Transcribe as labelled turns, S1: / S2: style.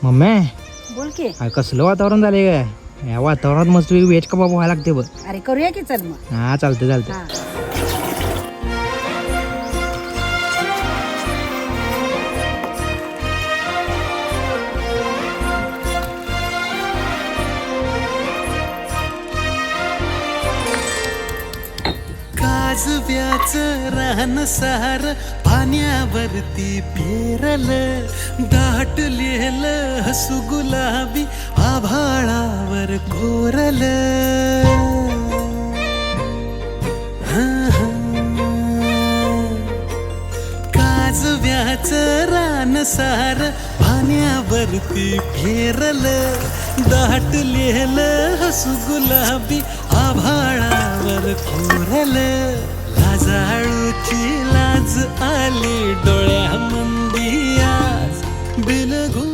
S1: Mummy
S2: बोल की.
S1: काय कसलं वातावरण झालंय काय या वातावरणात मस्त वेज कबाब व्हायला लागते बघ.
S2: अरे करूया की चल मग.
S1: हा चालते चालते.
S2: हा.
S3: काजव्याच रान सार पाण्यावरती पेरल दाटलेल हसू गुलाबी आभाळावर कोरल काजव्याच रान सार पाण्यावरती पेरल दाटलेल हसू गुलाबी आभाळावर कोरल लाजाळूची लाज आली डोळ्यामंदी आज बिलगू